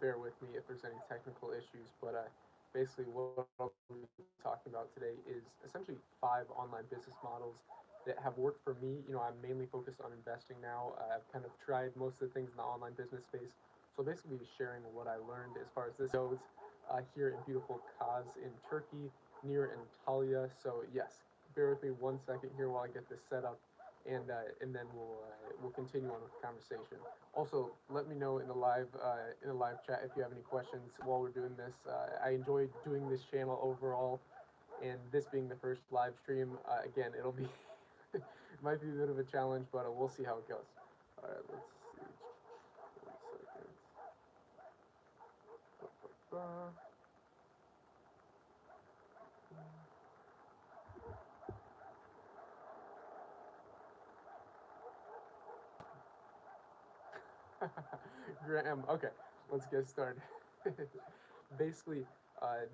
bear with me if there's any technical issues, but basically what I'll be talking about today is essentially 5 online business models that have worked for me. I'm mainly focused on investing now. I've kind of tried most of the things in the online business space. So basically sharing what I learned as far as this goes here in beautiful Kaz in Turkey near Antalya. So yes, bear with me 1 second here while I get this set up, and then we'll continue on with the conversation. Also, let me know in the live chat if you have any questions while we're doing this. I enjoy doing this channel overall, and this being the first live stream, again, it'll be it might be a bit of a challenge, but we'll see how it goes. All right, let's see. 1 second. Ba-ba-ba. Graham, okay, let's get started. Basically,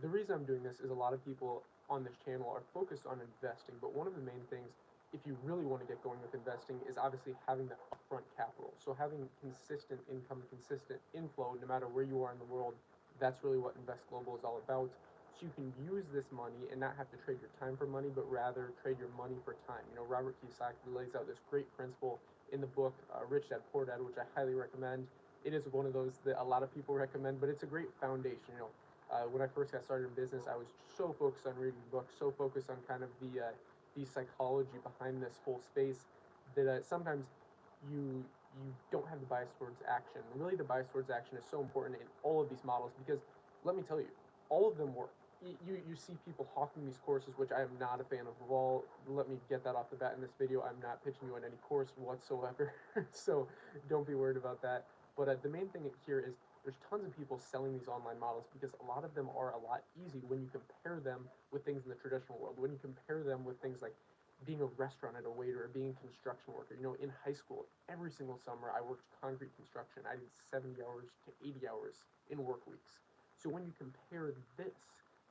the reason I'm doing this is a lot of people on this channel are focused on investing, but one of the main things, if you really want to get going with investing, is obviously having the upfront capital. So having consistent income, consistent inflow, no matter where you are in the world, that's really what Invest Global is all about. So you can use this money and not have to trade your time for money, but rather trade your money for time. Robert Kiyosaki lays out this great principle in the book Rich Dad Poor Dad, which I highly recommend. It is one of those that a lot of people recommend, but it's a great foundation. When I first got started in business, I was so focused on reading books, so focused on kind of the psychology behind this whole space that sometimes you don't have the bias towards action. Really, the bias towards action is so important in all of these models because let me tell you, all of them work. You see people hawking these courses, which I am not a fan of all. Let me get that off the bat in this video. I'm not pitching you on any course whatsoever, so don't be worried about that. But the main thing here is there's tons of people selling these online models because a lot of them are a lot easy when you compare them with things in the traditional world. When you compare them with things like being a restaurant at a waiter or being a construction worker. In high school, every single summer I worked concrete construction. I did 70 hours to 80 hours in work weeks. So when you compare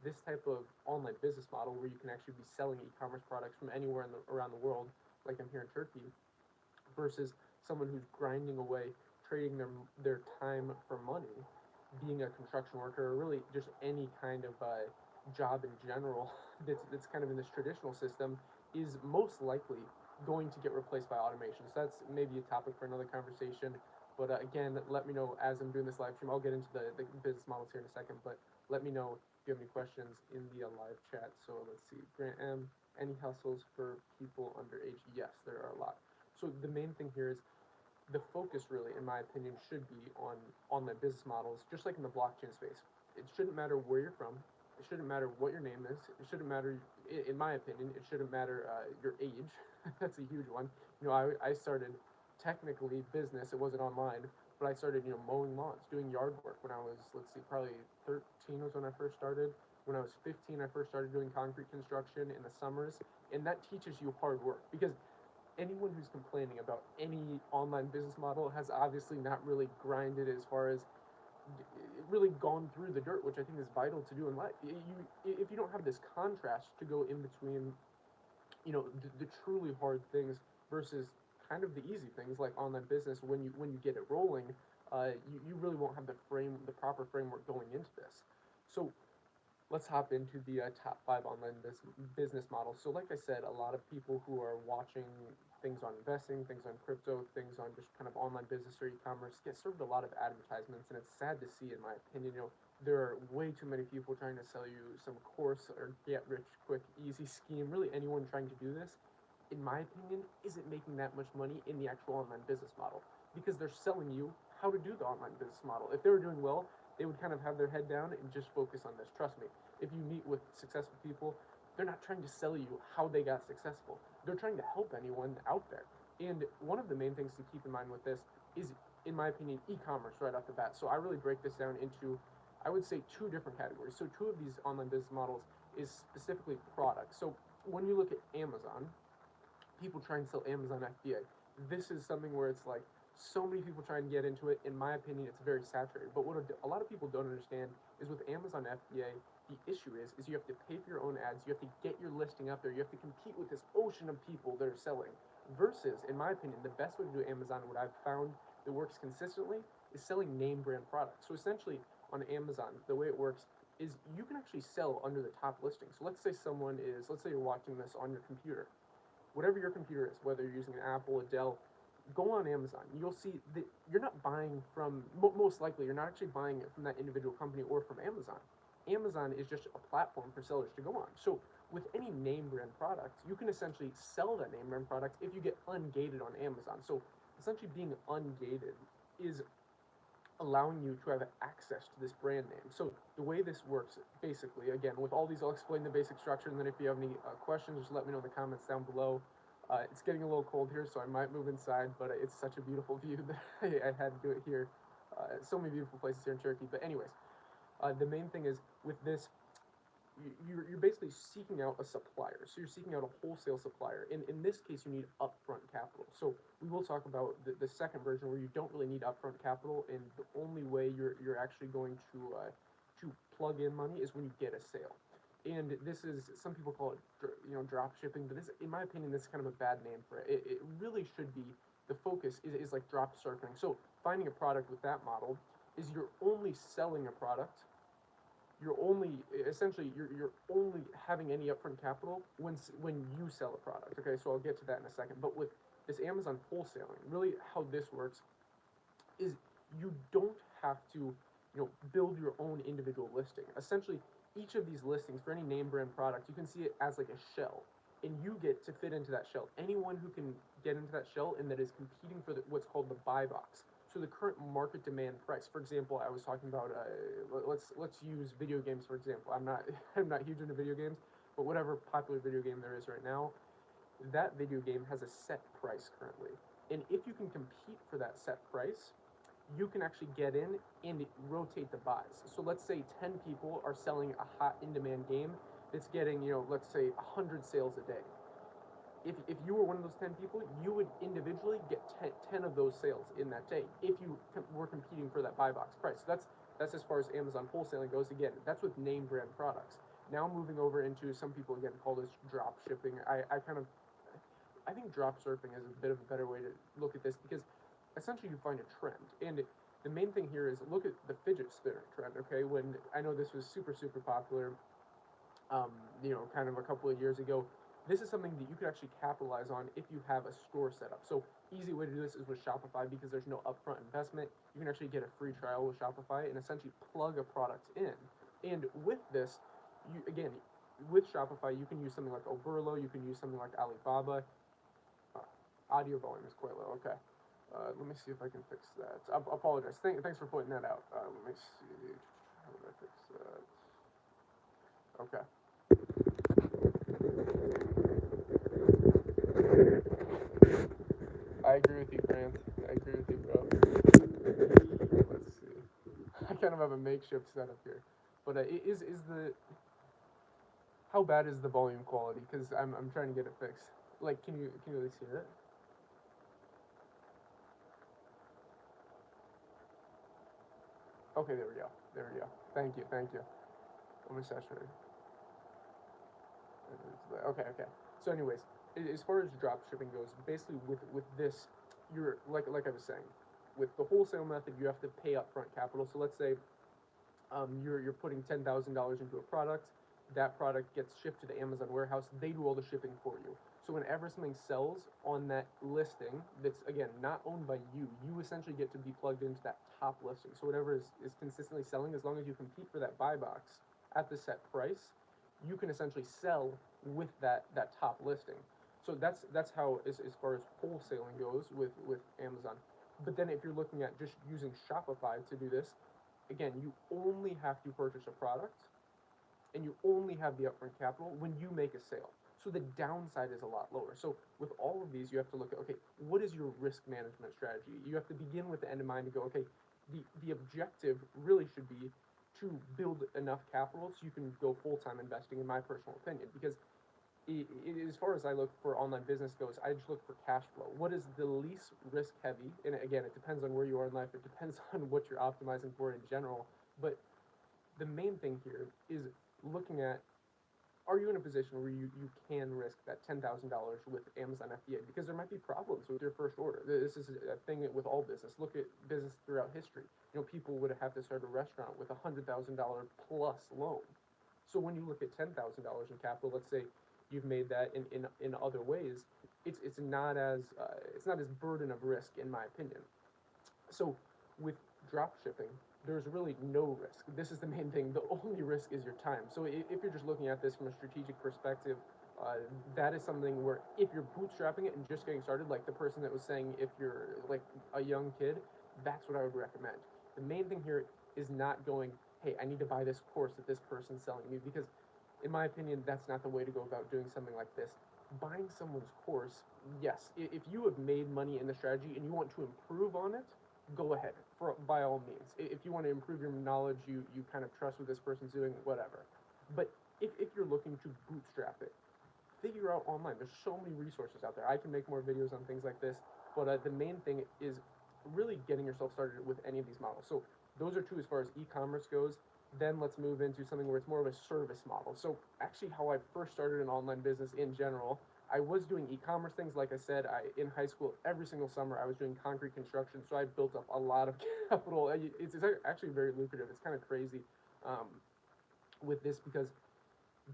this type of online business model where you can actually be selling e-commerce products from anywhere around the world, like I'm here in Turkey, versus someone who's grinding away, trading their time for money, being a construction worker, or really just any kind of job in general that's kind of in this traditional system, is most likely going to get replaced by automation. So that's maybe a topic for another conversation. But again, let me know as I'm doing this live stream. I'll get into the business models here in a second, but let me know if you have any questions in the live chat. So let's see. Grant M, any hustles for people under age? Yes, there are a lot. So the main thing here is the focus really, in my opinion, should be on online business models, just like in the blockchain space. It shouldn't matter where you're from. It shouldn't matter what your name is. It shouldn't matter, in my opinion, it shouldn't matter your age. That's a huge one. I started technically business. It wasn't online, but I started, mowing lawns, doing yard work when I was, let's see, probably 13 was when I first started. When I was 15, I first started doing concrete construction in the summers, and that teaches you hard work because anyone who's complaining about any online business model has obviously not really grinded as far as really gone through the dirt, which I think is vital to do in life. If you don't have this contrast to go in between, the truly hard things versus kind of the easy things like online business, when you get it rolling, you really won't have the proper framework going into this. So let's hop into the top 5 online business models. So like I said, a lot of people who are watching things on investing, things on crypto, things on just kind of online business or e-commerce get served a lot of advertisements, and it's sad to see, in my opinion. There are way too many people trying to sell you some course or get rich quick easy scheme. Really, anyone trying to do this, in my opinion, isn't making that much money in the actual online business model because they're selling you how to do the online business model. If they were doing well, they would kind of have their head down and just focus on this. Trust me, if you meet with successful people, they're not trying to sell you how they got successful. They're trying to help anyone out there. And one of the main things to keep in mind with this is, in my opinion, e-commerce right off the bat. So I really break this down into, I would say, 2 different categories. So 2 of these online business models is specifically products. So when you look at Amazon, people try and sell Amazon FBA. This is something where it's like so many people try and get into it. In my opinion, it's very saturated. But what a lot of people don't understand is with Amazon FBA, the issue is you have to pay for your own ads. You have to get your listing up there. You have to compete with this ocean of people that are selling. Versus, in my opinion, the best way to do Amazon, what I've found that works consistently, is selling name brand products. So essentially on Amazon, the way it works is you can actually sell under the top listing. So let's say you're watching this on your computer, whatever your computer is, whether you're using an Apple, a Dell, go on Amazon. You'll see that you're not buying from, most likely, you're not actually buying it from that individual company or from Amazon. Amazon is just a platform for sellers to go on. So with any name brand product, you can essentially sell that name brand product if you get ungated on Amazon. So essentially being ungated is allowing you to have access to this brand name. So the way this works, basically, again, with all these, I'll explain the basic structure, and then if you have any questions, just let me know in the comments down below. It's getting a little cold here, so I might move inside, but it's such a beautiful view that I had to do it here. So many beautiful places here in Turkey. But anyways, the main thing is with this, you're basically seeking out a supplier. So you're seeking out a wholesale supplier. In this case, you need upfront capital. So we will talk about the second version where you don't really need upfront capital, and the only way you're actually going to plug in money is when you get a sale. And this is, some people call it drop shipping, but this, in my opinion, this is kind of a bad name for it. It really should be, the focus is like drop shipping. So finding a product with that model is you're only selling a product, you're only essentially you're only having any upfront capital when you sell a product. Okay, so I'll get to that in a second. But with this Amazon wholesaling, really how this works is you don't have to build your own individual listing. Essentially, each of these listings for any name brand product, you can see it as like a shell, and you get to fit into that shell. Anyone who can get into that shell and that is competing for what's called the buy box. So the current market demand price. For example, I was talking about let's use video games for example. I'm not I'm not huge into video games, but whatever popular video game there is right now, that video game has a set price currently. And if you can compete for that set price, you can actually get in and rotate the buys. So let's say 10 people are selling a hot in-demand game that's getting, let's say 100 sales a day. If you were one of those 10 people, you would individually get 10 of those sales in that day if you were competing for that buy box price. So that's as far as Amazon wholesaling goes. Again, that's with name brand products. Now moving over into, some people again call this drop shipping. I think drop surfing is a bit of a better way to look at this, because essentially you find a trend. And the main thing here is look at the fidget spinner trend, okay? When I know this was super popular, kind of a couple of years ago. This is something that you could actually capitalize on if you have a store set up. So easy way to do this is with Shopify, because there's no upfront investment. You can actually get a free trial with Shopify and essentially plug a product in. And with this, with Shopify, you can use something like Oberlo, you can use something like Alibaba. Audio volume is quite low, okay. Let me see if I can fix that. I apologize. Thanks for pointing that out. Let me see. How did I fix that? Okay. I agree with you, Grant. I agree with you, bro. Let's see. I kind of have a makeshift setup here, but is the how bad is the volume quality? Because I'm trying to get it fixed. Like, can you at least hear it? Okay, there we go. There we go. Thank you. Thank you. Let me saturate. Okay, okay. So, anyways, as far as drop shipping goes, basically with this, you're like I was saying, with the wholesale method, you have to pay upfront capital. So let's say you're putting $10,000 into a product. That product gets shipped to the Amazon warehouse. They do all the shipping for you. So whenever something sells on that listing, that's again not owned by you, you essentially get to be plugged into that top listing. So whatever is consistently selling, as long as you compete for that buy box at the set price, you can essentially sell with that top listing. So that's how as far as wholesaling goes with Amazon. But then if you're looking at just using Shopify to do this, again, you only have to purchase a product and you only have the upfront capital when you make a sale. So the downside is a lot lower. So with all of these, you have to look at, okay, what is your risk management strategy? You have to begin with the end in mind to go, okay, the objective really should be to build enough capital so you can go full-time investing, in my personal opinion. Because as far as I look for online business goes, I just look for cash flow. What is the least risk heavy? And again, it depends on where you are in life. It depends on what you're optimizing for in general. But the main thing here is looking at, are you in a position where you can risk that $10,000 with Amazon FBA? Because there might be problems with your first order. This is a thing with all business. Look at business throughout history. People would have to start a restaurant with $100,000 plus loan. So when you look at $10,000 in capital, let's say you've made that in other ways, it's not as burden of risk, in my opinion. So with drop shipping, there's really no risk. This is the main thing. The only risk is your time. So if you're just looking at this from a strategic perspective, that is something where if you're bootstrapping it and just getting started, like the person that was saying, if you're like a young kid, that's what I would recommend. The main thing here is not going, hey, I need to buy this course that this person's selling me, because in my opinion, that's not the way to go about doing something like this. Buying someone's course, yes, if you have made money in the strategy and you want to improve on it, go ahead, by all means. If you want to improve your knowledge, you kind of trust what this person's doing, whatever. But if you're looking to bootstrap it, figure out online. There's so many resources out there. I can make more videos on things like this, but the main thing is really getting yourself started with any of these models. So those are two as far as e-commerce goes. Then let's move into something where it's more of a service model. So actually how I first started an online business in general, I was doing e-commerce things. Like I said, in high school, every single summer I was doing concrete construction, so I built up a lot of capital. It's actually very lucrative. It's kind of crazy with this, because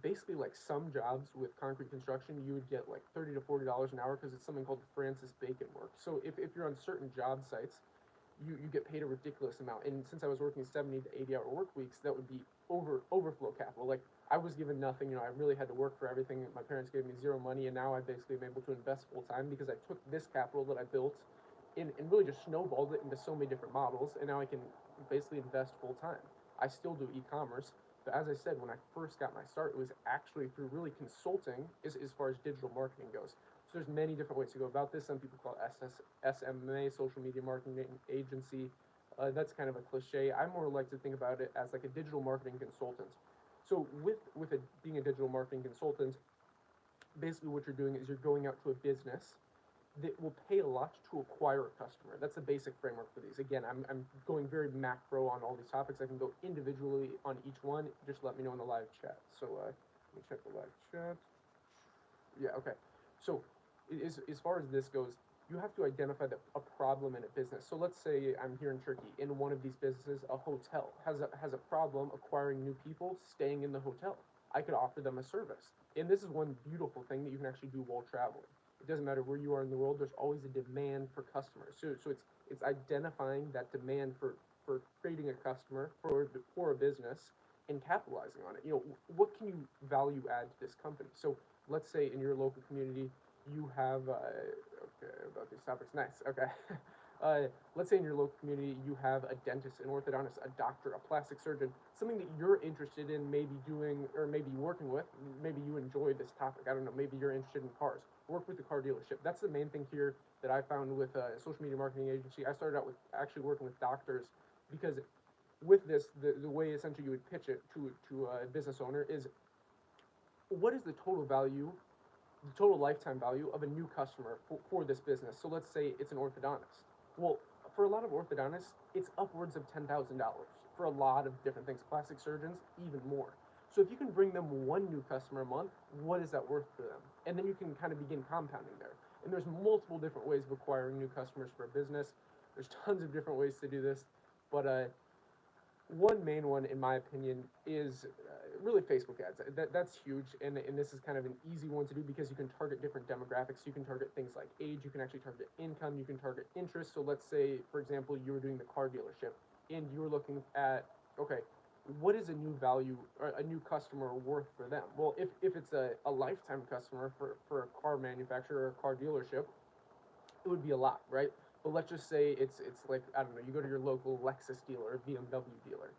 basically, like, some jobs with concrete construction, you would get like $30 to $40 an hour, because it's something called Francis Bacon work. So if you're on certain job sites, you get paid a ridiculous amount. And since I was working 70 to 80-hour work weeks, that would be overflow capital. Like, I was given nothing. I really had to work for everything. My parents gave me zero money, and now I basically am able to invest full time, because I took this capital that I built and really just snowballed it into so many different models, and now I can basically invest full time. I still do e-commerce, but as I said, when I first got my start, it was actually through really consulting as far as digital marketing goes. So there's many different ways to go about this. Some people call it SMA, social media marketing agency. That's kind of a cliche. I more like to think about it as like a digital marketing consultant. So with being a digital marketing consultant, basically what you're doing is you're going out to a business that will pay a lot to acquire a customer. That's the basic framework for these. Again, I'm going very macro on all these topics. I can go individually on each one. Just let me know in the live chat. So let me check the live chat. Yeah, okay. So as far as this goes, you have to identify a problem in a business. So let's say I'm here in Turkey. In one of these businesses, a hotel has a problem acquiring new people staying in the hotel. I could offer them a service. And this is one beautiful thing that you can actually do while traveling. It doesn't matter where you are in the world, there's always a demand for customers. So it's identifying that demand for creating a customer for a business and capitalizing on it. What can you value add to this company? So let's say in your local community you have okay, about these topics, nice, okay. Let's say in your local community you have a dentist, an orthodontist, a doctor, a plastic surgeon, something that you're interested in maybe doing or maybe working with. Maybe you enjoy this topic, I don't know, maybe you're interested in cars. Work with the car dealership. That's the main thing here that I found with a social media marketing agency. I started out with actually working with doctors, because with this, the way essentially you would pitch it to a business owner is, what is the total lifetime value of a new customer for this business? So let's say it's an orthodontist. Well, for a lot of orthodontists, it's upwards of $10,000 for a lot of different things. Plastic surgeons, even more. So if you can bring them one new customer a month, what is that worth to them? And then you can kind of begin compounding there. And there's multiple different ways of acquiring new customers for a business. There's tons of different ways to do this, but one main one, in my opinion, is really Facebook ads. That's huge, and this is kind of an easy one to do, because you can target different demographics. You can target things like age. You can actually target income. You can target interest. So let's say, for example, you were doing the car dealership, and you were looking at, okay, what is a new value or a new customer worth for them? Well, if it's a lifetime customer for a car manufacturer or a car dealership, it would be a lot, right? But let's just say it's like, I don't know, you go to your local Lexus dealer or BMW dealer,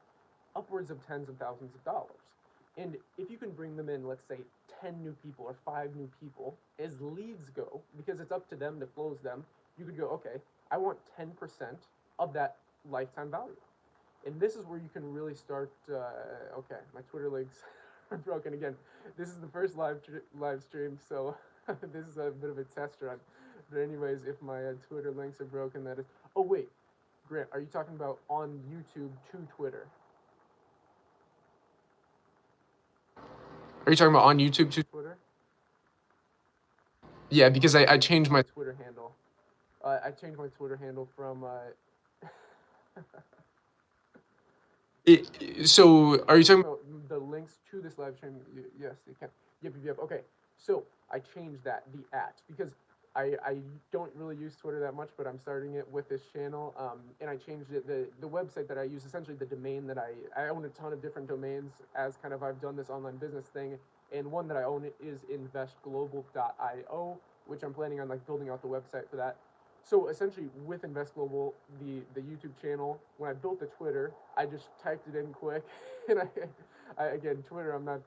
upwards of tens of thousands of dollars. And if you can bring them in, let's say 10 new people or 5 new people as leads go, because it's up to them to close them, you could go, okay, I want 10% of that lifetime value. And this is where you can really start, okay, my Twitter links are broken again. This is the first live stream, so this is a bit of a test run. But anyways, if my Twitter links are broken, that is... Oh, wait. Grant, are you talking about on YouTube to Twitter? Are you talking about on YouTube to Twitter? Yeah, because I changed my Twitter handle. I changed my Twitter handle from. So, are you talking about the links to this live stream? Yes, you can. Yep. Okay, so I changed that, the at, because I don't really use Twitter that much, but I'm starting it with this channel. And I changed it. The website that I use, essentially the domain that I own a ton of different domains as kind of I've done this online business thing, and one that I own is investglobal.io, which I'm planning on like building out the website for that. So essentially, with Invest Global, the YouTube channel, when I built the Twitter, I just typed it in quick, and I again Twitter, I'm not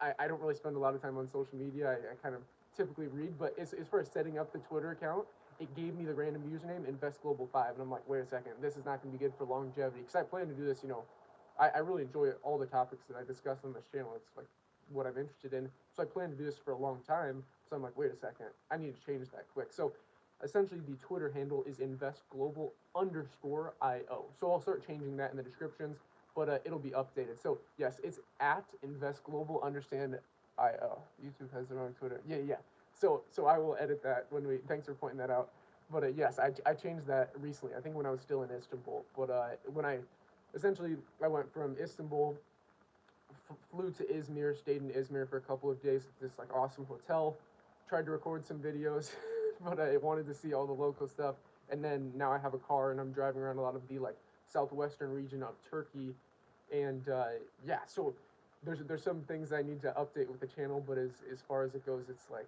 I don't really spend a lot of time on social media. I kind of typically read, but as far as setting up the Twitter account, it gave me the random username Invest Global 5, and I'm like, wait a second, this is not going to be good for longevity because I plan to do this. I really enjoy all the topics that I discuss on this channel. It's like what I'm interested in, so I plan to do this for a long time. So I'm like, wait a second, I need to change that quick. So essentially the Twitter handle is investglobal_IO. So I'll start changing that in the descriptions, but it'll be updated. So yes, it's at investglobal understand IO. YouTube has their own Twitter. Yeah. So I will edit that when we. Thanks for pointing that out. But yes, I changed that recently. I think when I was still in Istanbul. But when I went from Istanbul, flew to Izmir, stayed in Izmir for a couple of days at this like awesome hotel, tried to record some videos, but I wanted to see all the local stuff. And then now I have a car and I'm driving around a lot of the like southwestern region of Turkey, and yeah, so there's some things I need to update with the channel, but as far as it goes, it's like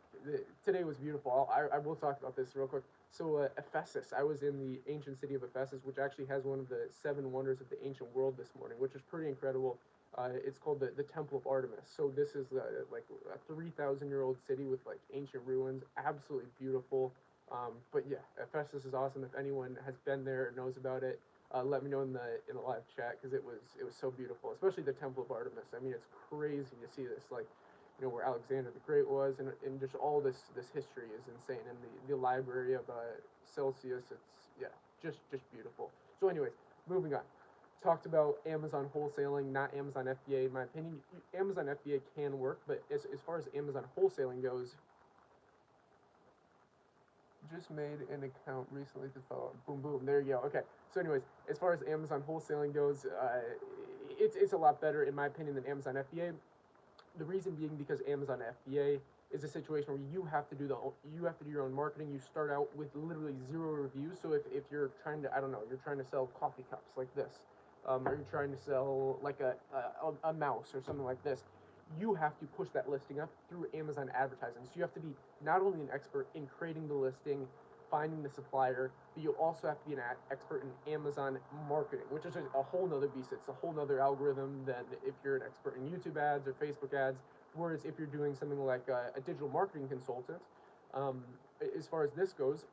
today was beautiful. I will talk about this real quick. So Ephesus, I was in the ancient city of Ephesus, which actually has one of the seven wonders of the ancient world this morning, which is pretty incredible. It's called the Temple of Artemis. So this is like a 3,000-year-old city with like ancient ruins, absolutely beautiful. But yeah, Ephesus is awesome. If anyone has been there or knows about it, let me know in the live chat because it was so beautiful, especially the Temple of Artemis. I mean, it's crazy to see this, like, where Alexander the Great was, and just all this history is insane. And the library of Celsius, it's yeah, just beautiful. So, anyways, moving on. Talked about Amazon wholesaling, not Amazon FBA. In my opinion, Amazon FBA can work, but as far as Amazon wholesaling goes, just made an account recently to follow. Boom. There you go. Okay. So, anyways, as far as Amazon wholesaling goes, it's a lot better in my opinion than Amazon FBA. The reason being because Amazon FBA is a situation where you have to do your own marketing. You start out with literally zero reviews. So if you're trying to, I don't know, you're trying to sell coffee cups like this, or you're trying to sell like a mouse or something like this, you have to push that listing up through Amazon advertising. So you have to be not only an expert in creating the listing, finding the supplier, but you also have to be an expert in Amazon marketing, which is a whole nother beast. It's a whole nother algorithm than if you're an expert in YouTube ads or Facebook ads. Whereas if you're doing something like a digital marketing consultant, um, as far as this goes,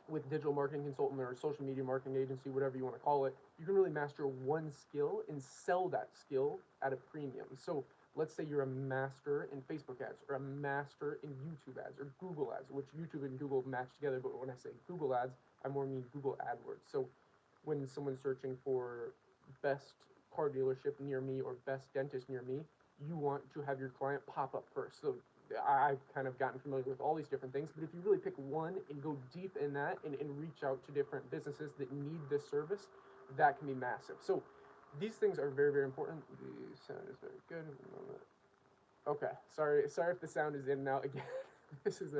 with digital marketing consultant or social media marketing agency, whatever you want to call it, you can really master one skill and sell that skill at a premium. So let's say you're a master in Facebook ads or a master in YouTube ads or Google ads, which YouTube and Google match together. But when I say Google ads, I more mean Google AdWords. So when someone's searching for best car dealership near me or best dentist near me, you want to have your client pop up first. So I've kind of gotten familiar with all these different things, but if you really pick one and go deep in that and reach out to different businesses that need this service, that can be massive. So these things are very, very important. The sound is very good. Okay, sorry if the sound is in and out again. this is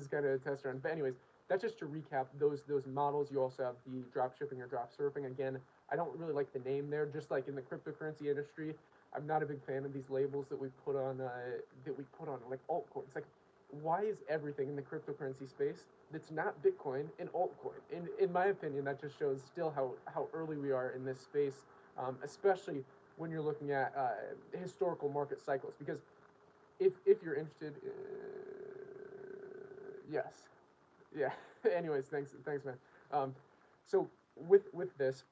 kind of a test run. But anyways, that's just to recap those models. You also have the drop shipping or drop surfing. Again, I don't really like the name there. Just like in the cryptocurrency industry, I'm not a big fan of these labels that we put on like altcoins. Like, why is everything in the cryptocurrency space that's not Bitcoin an altcoin? In my opinion, that just shows still how early we are in this space, especially when you're looking at historical market cycles. Because if you're interested, yes, yeah. Anyways, thanks, man. So with this,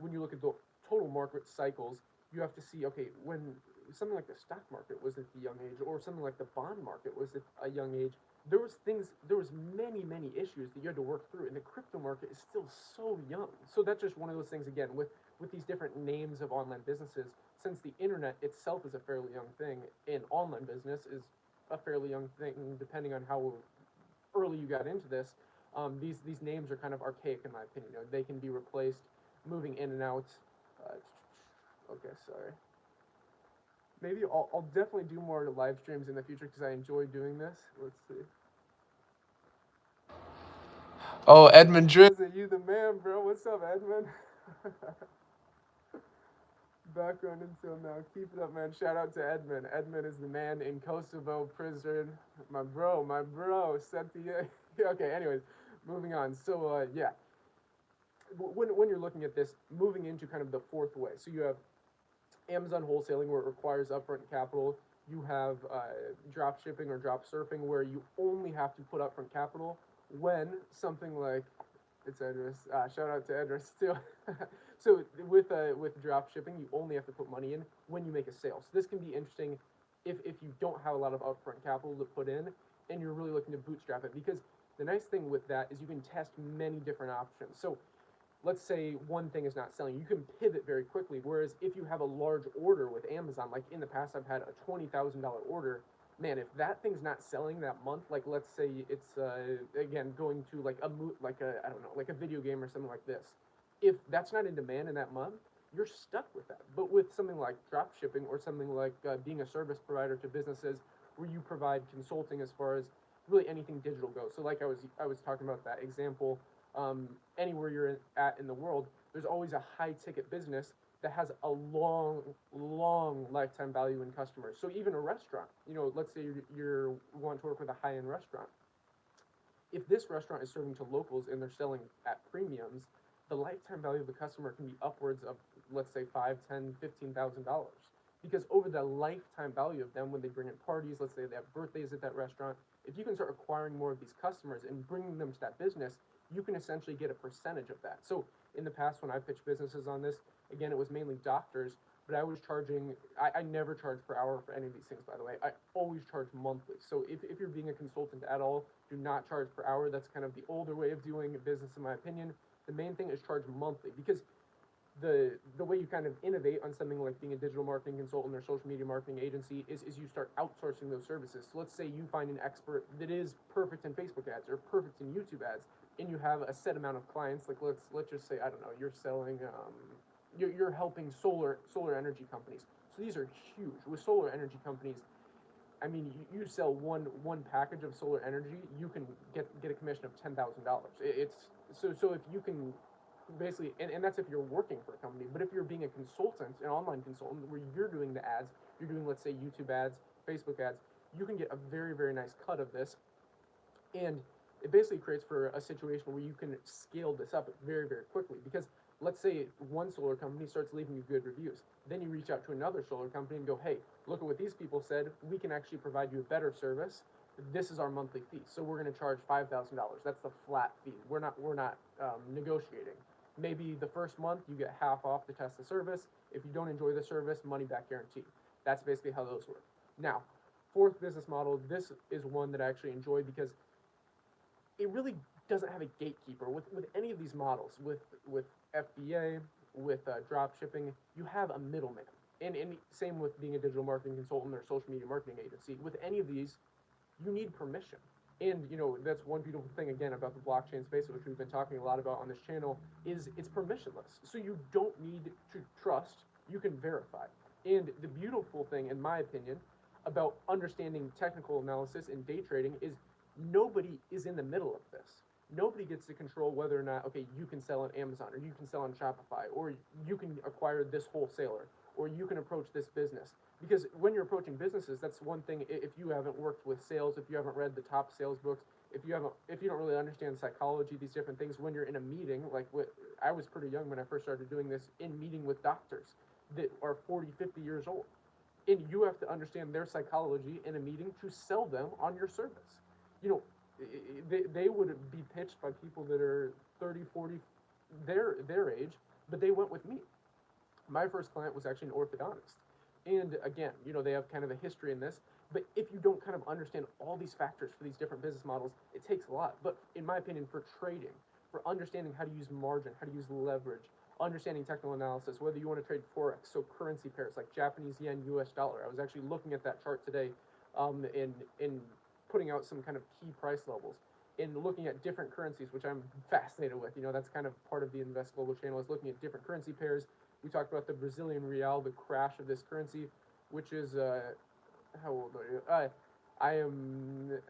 when you look at the total market cycles, you have to see, okay, when something like the stock market was at the young age, or something like the bond market was at a young age, there was many issues that you had to work through, and the crypto market is still so young. So that's just one of those things, again, with these different names of online businesses. Since the internet itself is a fairly young thing, and online business is a fairly young thing, depending on how early you got into this. These names are kind of archaic in my opinion. They can be replaced, moving in and out. Okay, sorry. Maybe I'll definitely do more live streams in the future because I enjoy doing this. Let's see. Oh, Edmund Drizzy, you the man, bro. What's up, Edmund? Background until now. Keep it up, man. Shout out to Edmund. Edmund is the man in Kosovo prison. My bro, Sentia. Okay, anyways, moving on. So, yeah. When you're looking at this, moving into kind of the fourth way. So you have Amazon wholesaling, where it requires upfront capital. You have drop shipping or drop surfing, where you only have to put upfront capital when something like it's Edris. Shout out to Edris too. So with drop shipping, you only have to put money in when you make a sale. So this can be interesting if you don't have a lot of upfront capital to put in, and you're really looking to bootstrap it, because the nice thing with that is you can test many different options. So let's say one thing is not selling, you can pivot very quickly. Whereas if you have a large order with Amazon, like in the past, I've had a $20,000 order. Man, if that thing's not selling that month, like let's say it's again going to like I don't know, like a video game or something like this. If that's not in demand in that month, you're stuck with that. But with something like drop shipping, or something like being a service provider to businesses, where you provide consulting as far as really anything digital goes. So like I was talking about that example, anywhere you're at in the world, there's always a high ticket business that has a long lifetime value in customers. So even a restaurant, let's say you're want to work with a high end restaurant. If this restaurant is serving to locals and they're selling at premiums, the lifetime value of the customer can be upwards of, let's say, $5, $10, $15,000. Because over the lifetime value of them, when they bring in parties, let's say they have birthdays at that restaurant, if you can start acquiring more of these customers and bringing them to that business, you can essentially get a percentage of that. So in the past, when I pitched businesses on this, again, it was mainly doctors, but I was charging, I never charge per hour for any of these things, by the way. I always charge monthly. So if you're being a consultant at all, do not charge per hour. That's kind of the older way of doing business, in my opinion. The main thing is charge monthly, because the way you kind of innovate on something like being a digital marketing consultant or social media marketing agency is you start outsourcing those services. So let's say you find an expert that is perfect in Facebook ads or perfect in YouTube ads, and you have a set amount of clients. Like let's just say, I don't know, you're selling you're helping solar energy companies. So these are huge. With solar energy companies, I mean, you sell one package of solar energy, you can get a commission of $10,000. It's so if you can basically, and that's if you're working for a company. But if you're being a consultant, an online consultant, where you're doing the ads, you're doing, let's say, YouTube ads, Facebook ads, you can get a very nice cut of this, and it basically creates for a situation where you can scale this up very quickly. Because let's say one solar company starts leaving you good reviews, then you reach out to another solar company and go, hey, look at what these people said, we can actually provide you a better service. This is our monthly fee, so we're going to charge $5,000. That's the flat fee. We're not negotiating. Maybe the first month you get half off to test the service. If you don't enjoy the service, money back guarantee. That's basically how those work. Now, fourth business model, this is one that I actually enjoy, because it really doesn't have a gatekeeper with any of these models. With FBA, with drop shipping, you have a middleman. And same with being a digital marketing consultant or social media marketing agency. With any of these, you need permission. And that's one beautiful thing, again, about the blockchain space, which we've been talking a lot about on this channel, is it's permissionless. So you don't need to trust, you can verify. And the beautiful thing, in my opinion, about understanding technical analysis and day trading is nobody is in the middle of this. Nobody gets to control whether or not, okay, you can sell on Amazon, or you can sell on Shopify, or you can acquire this wholesaler, or you can approach this business. Because when you're approaching businesses, that's one thing. If you haven't worked with sales, if you haven't read the top sales books, if you don't really understand psychology, these different things, when you're in a meeting, like I was pretty young when I first started doing this, in meeting with doctors that are 40, 50 years old. And you have to understand their psychology in a meeting to sell them on your service. They would be pitched by people that are 30, 40, their age, but they went with me. My first client was actually an orthodontist. And again, they have kind of a history in this. But if you don't kind of understand all these factors for these different business models, it takes a lot. But in my opinion, for trading, for understanding how to use margin, how to use leverage, understanding technical analysis, whether you want to trade forex, so currency pairs like Japanese yen, U.S. dollar. I was actually looking at that chart today, in putting out some kind of key price levels, in looking at different currencies, which I'm fascinated with. That's kind of part of the Invest Global channel, is looking at different currency pairs. We talked about the Brazilian real, the crash of this currency, which is how old are you? I'm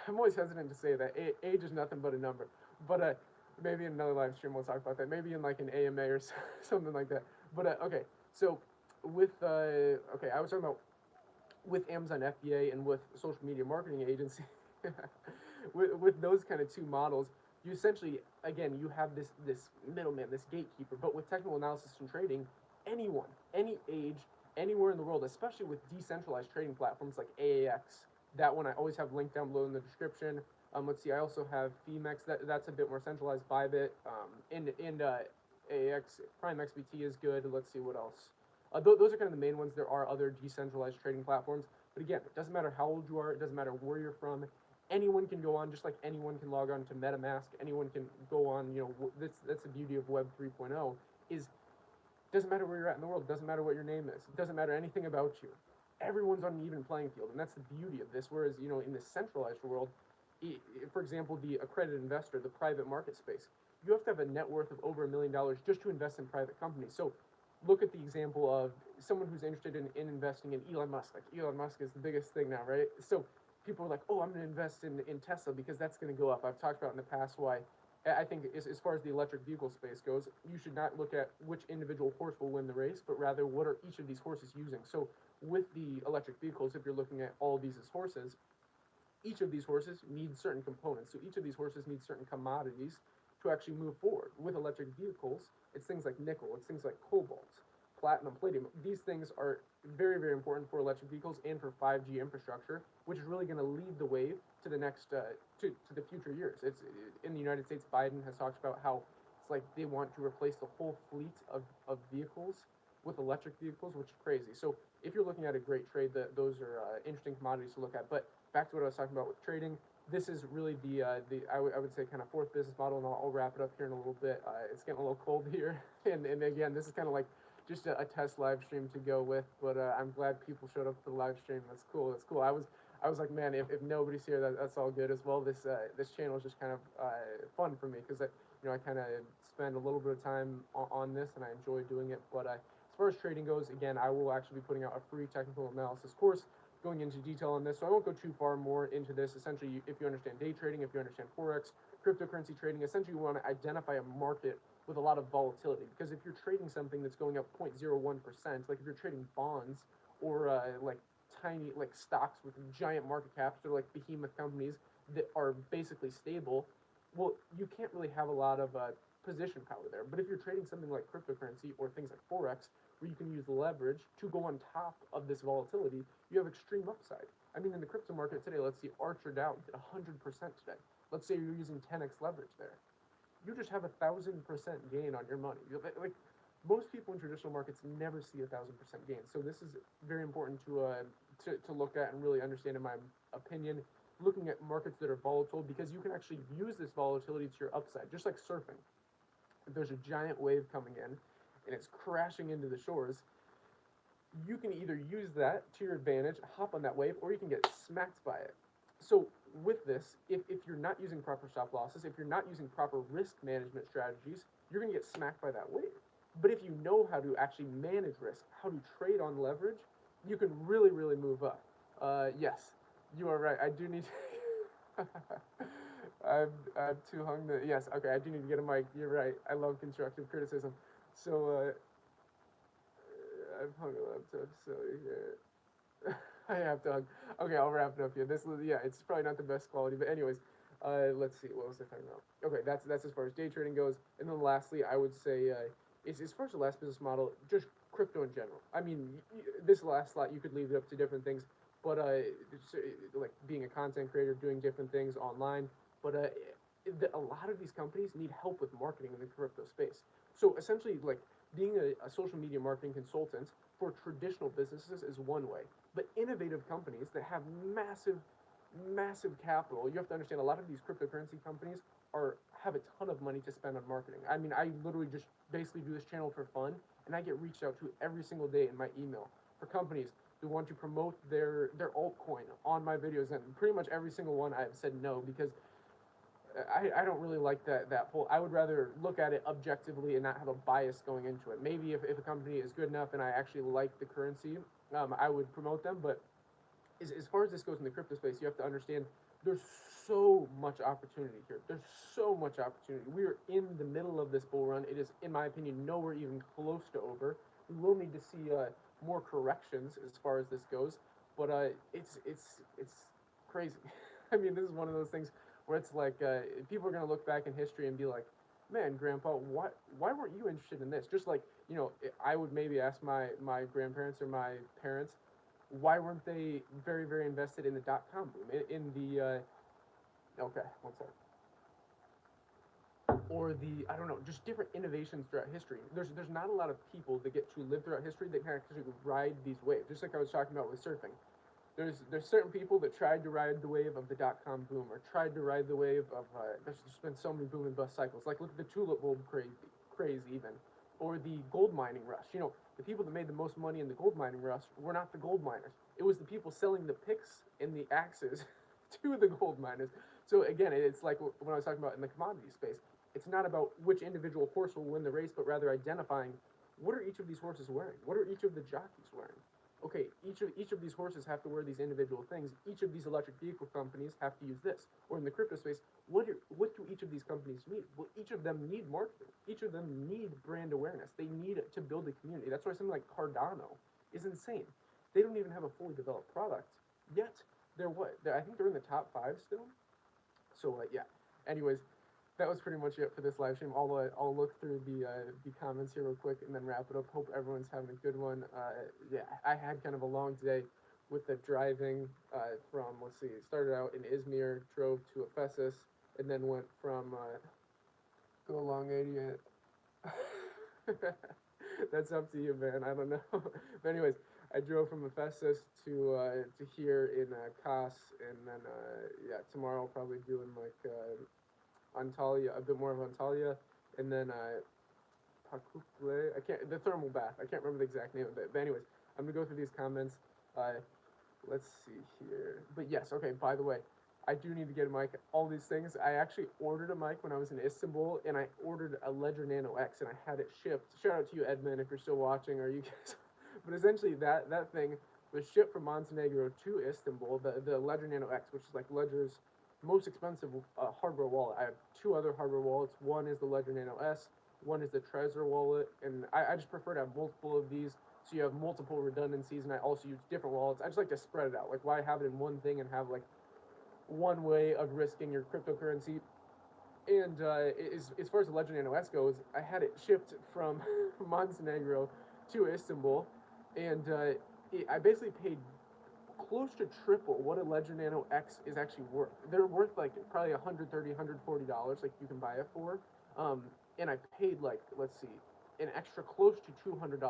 always hesitant to say that. Age is nothing but a number. But maybe in another live stream we'll talk about that. Maybe in like an AMA or something like that. But okay, so with okay, I was talking about with Amazon FBA and with social media marketing agency, with those kind of two models, you essentially, again, you have this middleman, this gatekeeper. But with technical analysis and trading, anyone, any age, anywhere in the world, especially with decentralized trading platforms like AAX, that one I always have linked down below in the description. Let's see, I also have Femex, that's a bit more centralized. Bybit, and AAX, Prime XBT is good. Let's see what else. Those are kind of the main ones. There are other decentralized trading platforms, but again, it doesn't matter how old you are. It doesn't matter where you're from. Anyone can go on, just like anyone can log on to MetaMask. Anyone can go on. That's the beauty of Web 3.0. Is doesn't matter where you're at in the world. Doesn't matter what your name is. It doesn't matter anything about you. Everyone's on an even playing field, and that's the beauty of this. Whereas in the centralized world, for example, the accredited investor, the private market space, you have to have a net worth of over $1 million just to invest in private companies. So look at the example of someone who's interested in investing in Elon Musk. Like Elon Musk is the biggest thing now, right? So people are like, oh, I'm going to invest in Tesla because that's going to go up. I've talked about in the past why I think as far as the electric vehicle space goes, you should not look at which individual horse will win the race, but rather what are each of these horses using. So with the electric vehicles, if you're looking at all these as horses, each of these horses needs certain components. So each of these horses needs certain commodities to actually move forward. With electric vehicles, it's things like nickel, it's things like cobalt, platinum, palladium. These things are very, very important for electric vehicles and for 5G infrastructure, which is really going to lead the wave to the next to the future years. It's in the United States. Biden has talked about how it's like they want to replace the whole fleet of vehicles with electric vehicles, which is crazy. So if you're looking at a great trade, those are interesting commodities to look at. But back to what I was talking about with trading, this is really I would say kind of fourth business model, and I'll wrap it up here in a little bit. It's getting a little cold here, and again, this is kind of like just a test live stream to go with. But I'm glad people showed up for the live stream. That's cool. That's cool. I was like, man, if nobody's here, that's all good as well. This channel is just kind of fun for me because I kind of spend a little bit of time on this, and I enjoy doing it. But as far as trading goes, again, I will actually be putting out a free technical analysis course going into detail on this, so I won't go too far more into this. Essentially, if you understand day trading, if you understand forex, cryptocurrency trading, essentially you want to identify a market with a lot of volatility. Because if you're trading something that's going up 0.01%, like if you're trading bonds or like tiny like stocks with giant market caps or like behemoth companies that are basically stable, well, you can't really have a lot of position power there. But if you're trading something like cryptocurrency or things like forex, where you can use leverage to go on top of this volatility, you have extreme upside. I mean, in the crypto market today, let's see, Archer Dow did 100% today. Let's say you're using 10x leverage there. You just have 1,000% gain on your money. Like most people in traditional markets never see 1,000% gain. So this is very important to look at and really understand, in my opinion, looking at markets that are volatile, because you can actually use this volatility to your upside, just like surfing. If there's a giant wave coming in and it's crashing into the shores, you can either use that to your advantage, hop on that wave, or you can get smacked by it. So with this, if you're not using proper stop losses, if you're not using proper risk management strategies, you're going to get smacked by that wave. But if you know how to actually manage risk, how to trade on leverage, you can really, really move up. Yes, you are right. I do need to I'm too hung to, yes, okay, I do need to get a mic. You're right. I love constructive criticism. So, I've hung a laptop, so yeah. I have to hug. Okay, I'll wrap it up here. Yeah, it's probably not the best quality, but anyways, let's see. What was I talking about? Okay, that's as far as day trading goes. And then lastly, I would say, is as far as the last business model, just crypto in general. I mean, this last slot, you could leave it up to different things, but like being a content creator, doing different things online. But a lot of these companies need help with marketing in the crypto space. So essentially, like being a social media marketing consultant for traditional businesses is one way, but innovative companies that have massive capital, you have to understand a lot of these cryptocurrency companies are have a ton of money to spend on marketing. I mean, I literally just basically do this channel for fun, and I get reached out to every single day in my email for companies who want to promote their altcoin on my videos, and pretty much every single one I've said no, because I don't really like that whole. I would rather look at it objectively and not have a bias going into it. Maybe if a company is good enough and I actually like the currency, I would promote them. But as far as this goes in the crypto space, you have to understand there's so much opportunity here. There's so much opportunity. We are in the middle of this bull run. It is, in my opinion, nowhere even close to over. We will need to see more corrections as far as this goes, but it's crazy. I mean, this is one of those things where it's like people are gonna look back in history and be like, "Man, Grandpa, why weren't you interested in this?" Just like, I would maybe ask my grandparents or my parents, why weren't they very invested in the dot-com boom, in the okay, one second, or the, I don't know, just different innovations throughout history. There's not a lot of people that get to live throughout history that can actually ride these waves. Just like I was talking about with surfing, there's certain people that tried to ride the wave of the dot-com boom, or tried to ride the wave of there's just been so many boom and bust cycles. Like look at the tulip bulb craze even, or the gold mining rush. The people that made the most money in the gold mining rush were not the gold miners. It was the people selling the picks and the axes to the gold miners. So again, it's like when I was talking about in the commodity space. It's not about which individual horse will win the race, but rather identifying what are each of these horses wearing? What are each of the jockeys wearing? Okay, each of these horses have to wear these individual things. Each of these electric vehicle companies have to use this. Or in the crypto space, what do each of these companies need? Well, each of them need marketing. Each of them need brand awareness. They need it to build a community. That's why something like Cardano is insane. They don't even have a fully developed product yet. I think they're in the top 5 still. So yeah. Anyways, that was pretty much it for this live stream. I'll look through the comments here real quick and then wrap it up. Hope everyone's having a good one. Yeah, I had kind of a long day with the driving from, let's see, it started out in Izmir, drove to Ephesus, and then went from go along 88. That's up to you, man. I don't know. But anyways, I drove from Ephesus to here in Kos, and then yeah, tomorrow I'll probably doing like Antalya, a bit more of Antalya, and then Pakuple. The thermal bath. I can't remember the exact name of it. But anyways, I'm gonna go through these comments. Let's see here. But yes, okay. By the way, I do need to get a mic. All these things. I actually ordered a mic when I was in Istanbul, and I ordered a Ledger Nano X, and I had it shipped. Shout out to you, Edmund, if you're still watching, or you guys. But essentially, that thing was shipped from Montenegro to Istanbul. The Ledger Nano X, which is like Ledger's most expensive hardware wallet. I have 2 other hardware wallets. One is the Ledger Nano S. One is the Trezor wallet, and I just prefer to have multiple of these, so you have multiple redundancies. And I also use different wallets. I just like to spread it out. Like, why have it in one thing and have like one way of risking your cryptocurrency? And as far as the Ledger Nano S goes, I had it shipped from Montenegro to Istanbul, and I basically paid close to triple what a Ledger Nano X is actually worth. They're worth like probably $130, $140, like you can buy it for. And I paid like, let's see, an extra close to $200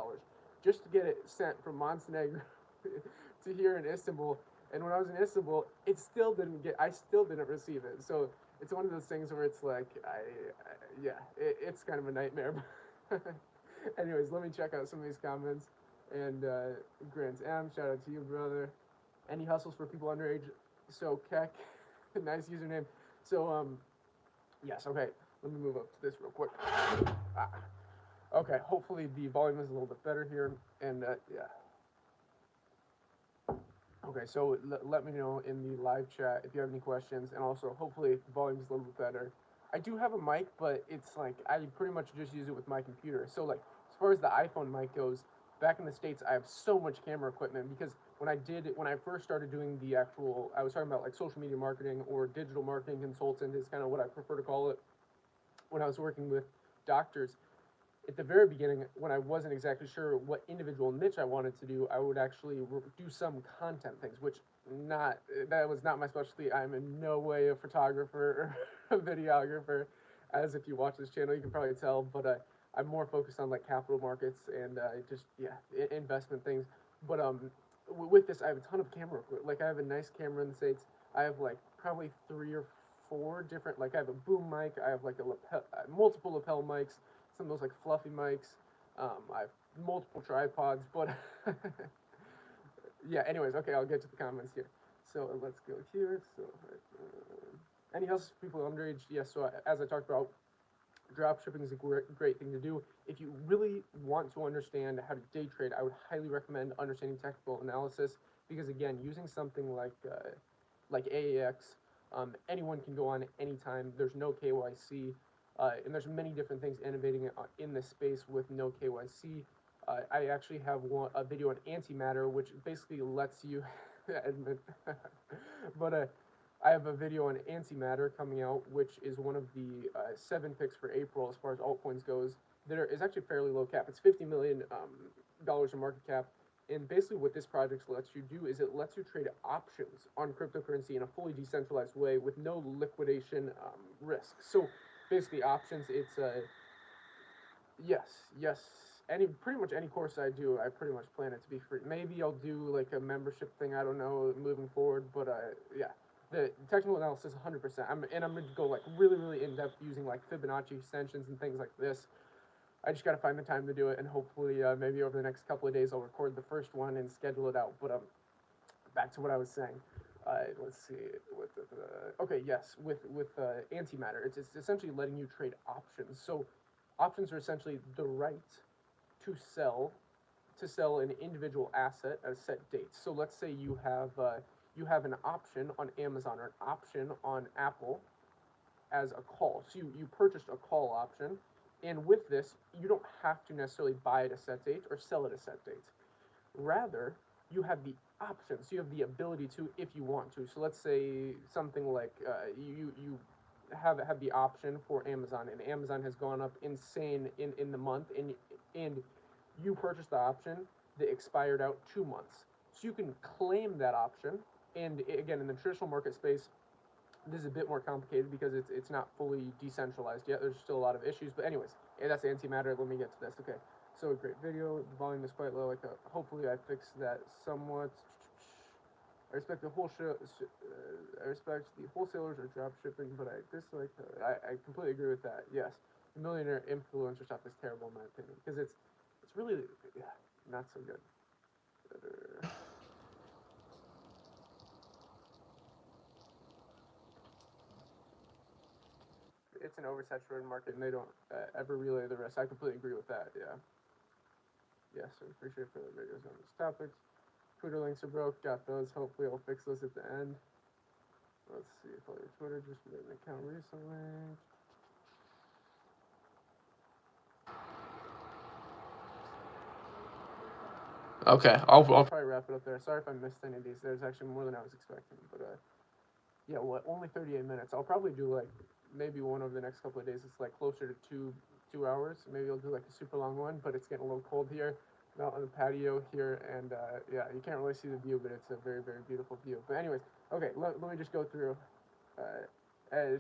just to get it sent from Montenegro to here in Istanbul. And when I was in Istanbul, I still didn't receive it. So it's one of those things where it's like, yeah, it's kind of a nightmare. Anyways, let me check out some of these comments. And Grant M, shout out to you, brother. Any hustles for people underage? So Keck, nice username. So yes, okay. Let me move up to this real quick. Okay, hopefully the volume is a little bit better here, and yeah. Okay, so let me know in the live chat if you have any questions, and also hopefully if the volume is a little bit better. I do have a mic, but it's like I pretty much just use it with my computer. So like as far as the iPhone mic goes, back in the States, I have so much camera equipment because when I first started doing the actual, I was talking about like social media marketing or digital marketing consultant is kind of what I prefer to call it. When I was working with doctors, at the very beginning, when I wasn't exactly sure what individual niche I wanted to do, I would actually do some content things, which that was not my specialty. I'm in no way a photographer or a videographer, as if you watch this channel, you can probably tell. But I'm more focused on like capital markets and just yeah, investment things. But with this, I have a ton of camera equipment. Like I have a nice camera in the States. I have like probably 3 or 4 different. Like I have a boom mic. I have like a lapel, multiple lapel mics. Some of those like fluffy mics. I have multiple tripods. But yeah. Anyways, okay. I'll get to the comments here. So let's go here. So any else people underage? Yes. So as I talked about, drop shipping is a great thing to do. If you really want to understand how to day trade, I would highly recommend understanding technical analysis because again, using something like AAX, anyone can go on anytime. There's no KYC, and there's many different things innovating in this space with no KYC. I actually have a video on antimatter, which basically lets you admit, but I have a video on antimatter coming out, which is one of the 7 picks for April as far as altcoins goes. There is actually fairly low cap. It's $50 million dollars in market cap. And basically, what this project lets you do is it lets you trade options on cryptocurrency in a fully decentralized way with no liquidation risk. So basically, options. It's yes. Any pretty much any course I do, I pretty much plan it to be free. Maybe I'll do like a membership thing. I don't know moving forward, but yeah, the technical analysis 100%. I'm going to go like really in depth using like Fibonacci extensions and things like this. I just got to find the time to do it, and hopefully maybe over the next couple of days I'll record the first one and schedule it out. But back to what I was saying. Let's see. Okay, yes, with antimatter, it's essentially letting you trade options. So options are essentially the right to sell an individual asset at a set date. So let's say you have an option on Amazon or an option on Apple as a call. So you purchased a call option, and with this, you don't have to necessarily buy at a set date or sell at a set date. Rather, you have the option. So you have the ability to if you want to. So let's say something like you have the option for Amazon, and Amazon has gone up insane in the month, and you purchased the option that expired out 2 months. So you can claim that option. And again, in the traditional market space, this is a bit more complicated because it's not fully decentralized yet. There's still a lot of issues. But anyways, that's antimatter. Let me get to this. Okay. So great video. The volume is quite low. Like hopefully I fixed that somewhat. I respect the I respect the wholesalers or drop shipping, but I dislike. I completely agree with that. Yes, the millionaire influencer stuff is terrible in my opinion because it's really yeah, not so good. It's an oversaturated market, and they don't ever relay the rest. I completely agree with that. Yeah. Yes, I appreciate further videos on these topics. Twitter links are broke. Got those. Hopefully, I'll fix those at the end. Let's see if I have Twitter just made an account recently. Okay, I'll probably wrap it up there. Sorry if I missed any of these. There's actually more than I was expecting, but yeah, what? Only 38 minutes. I'll probably do like maybe one over the next couple of days. It's like closer to two hours. Maybe I'll do like a super long one, but it's getting a little cold here. I'm out on the patio here, and yeah, you can't really see the view, but it's a very beautiful view. But anyways, okay, let me just go through.